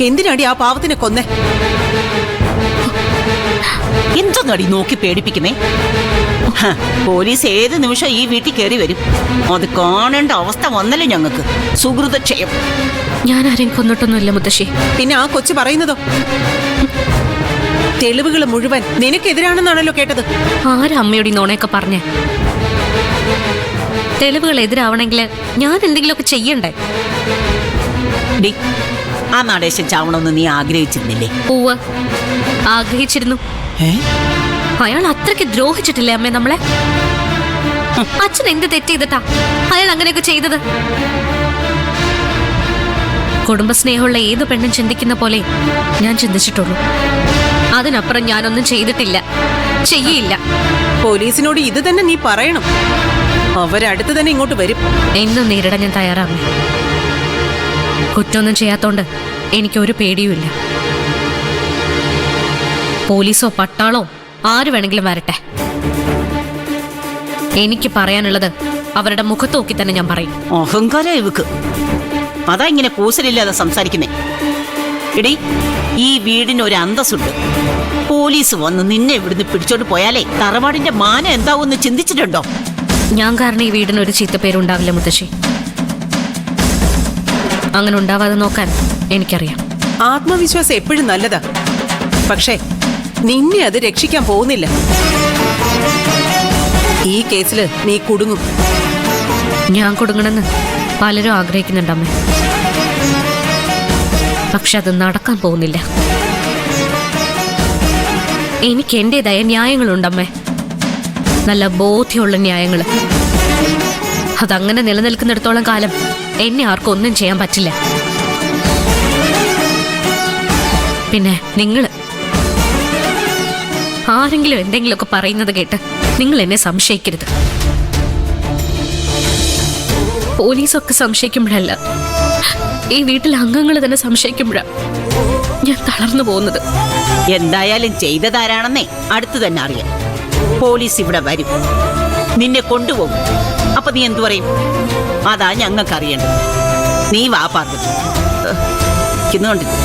എന്തിനാടി ആ പാവത്തിനെ കൊന്നേ? എന്തൊന്നടി നോക്കി പേടിപ്പിക്കുന്നേ? പോലീസ് ഏത് നിമിഷം ഈ വീട്ടിൽ കയറി വരും. അത് കാണേണ്ട അവസ്ഥ വന്നല്ലേ ഞങ്ങൾക്ക്. സുഹൃതക്ഷയം. ഞാൻ ആരെയും കൊന്നിട്ടൊന്നുമില്ല മുത്തശ്ശി. പിന്നെ ആ കൊച്ചു പറയുന്നതോ? തെളിവുകൾ മുഴുവൻ നിനക്കെതിരാണെന്നാണല്ലോ കേട്ടത്. ആരാ അമ്മയോട് ഈ നോണയൊക്കെ പറഞ്ഞേ? തെളിവുകൾ എതിരാവണമെങ്കിൽ ഞാൻ എന്തെങ്കിലുമൊക്കെ ചെയ്യണ്ടേ? ഡി, ആ നടേശൻ ചാവണമെന്ന് നീ ആഗ്രഹിച്ചിരുന്നില്ലേ? പൂവ് ആഗ്രഹിച്ചിരുന്നു. അയാൾ അത്രയ്ക്ക് ദ്രോഹിച്ചിട്ടില്ലേ അമ്മേ നമ്മളെ? അച്ഛൻ എന്ത് തെറ്റ് ചെയ്തിട്ടാ അയാൾ അങ്ങനെയൊക്കെ ചെയ്തത്? കുടുംബസ്നേഹമുള്ള ഏത് പെണ്ണും ചിന്തിക്കുന്ന പോലെ ഞാൻ ചിന്തിച്ചിട്ടുള്ളൂ. അതിനപ്പുറം ഞാനൊന്നും ചെയ്തിട്ടില്ല, ചെയ്യില്ല. പോലീസിനോട് ഇത് തന്നെ നീ പറയണം. അവരടുത്ത് തന്നെ ഇങ്ങോട്ട് വരും. എന്നും നേരിടാൻ ഞാൻ തയ്യാറാണ്. കുറ്റമൊന്നും ചെയ്യാത്തോണ്ട് എനിക്കൊരു പേടിയുമില്ല. പോലീസോ പട്ടാളോ ആര് വേണമെങ്കിലും വരട്ടെ. എനിക്ക് പറയാനുള്ളത് അവരുടെ മുഖത്ത് നോക്കി തന്നെ ഞാൻ പറയും. അഹങ്കാരം ഇവക്ക്. അതാ ഇങ്ങനെ കൂസലില്ലാതെ സംസാരിക്കുന്നേ. എടി, ഈ വീടിന് ഒരു അന്തസ്സുണ്ട്. പോലീസ് വന്ന് നിന്നെ ഇവിടുന്ന് പിടിച്ചോണ്ട് പോയാലേ തറവാടിന്റെ മാനം എന്താവൂന്ന് ചിന്തിച്ചിട്ടുണ്ടോ? ഞാൻ കാരണം ഈ വീടിന് ഒരു ചീത്തപ്പേരുണ്ടാവില്ല മുത്തശ്ശി. അങ്ങനെ ഉണ്ടാവാതെ നോക്കാൻ എനിക്കറിയാം. ആത്മവിശ്വാസം എപ്പോഴും നല്ലതാ. പക്ഷേ നിന്നെ അത് രക്ഷിക്കാൻ പോകുന്നില്ല. ഈ കേസില് നീ കുടുങ്ങും. ഞാൻ കുടുങ്ങണമെന്ന് പലരും ആഗ്രഹിക്കുന്നുണ്ടമ്മേ. പക്ഷെ അത് നടക്കാൻ പോകുന്നില്ല. എനിക്ക് എന്റേതായ ന്യായങ്ങളുണ്ടമ്മേ. നല്ല ബോധ്യമുള്ള ന്യായങ്ങള്. അതങ്ങനെ നിലനിൽക്കുന്നിടത്തോളം കാലം എന്നെ ആർക്കും ഒന്നും ചെയ്യാൻ പറ്റില്ല. പിന്നെ നിങ്ങള് ആരെങ്കിലും എന്തെങ്കിലുമൊക്കെ പറയുന്നത് കേട്ട് നിങ്ങൾ എന്നെ സംശയിക്കരുത്. പോലീസൊക്കെ സംശയിക്കുമ്പോഴല്ല, ഈ വീട്ടിലെ അംഗങ്ങൾ തന്നെ സംശയിക്കുമ്പോഴാണ് ഞാൻ തളർന്നു പോകുന്നത്. എന്തായാലും ചെയ്തതാരാണെന്നേ അടുത്ത് തന്നെ അറിയാം. പോലീസ് ഇവിടെ വരും, നിന്നെ കൊണ്ടുപോകും. അപ്പൊ നീ എന്തു പറയും? അതാ ഞങ്ങൾക്ക് അറിയേണ്ടത്. നീ വാ പാർവതി. ഇന്നുകൊണ്ടിരിക്കും.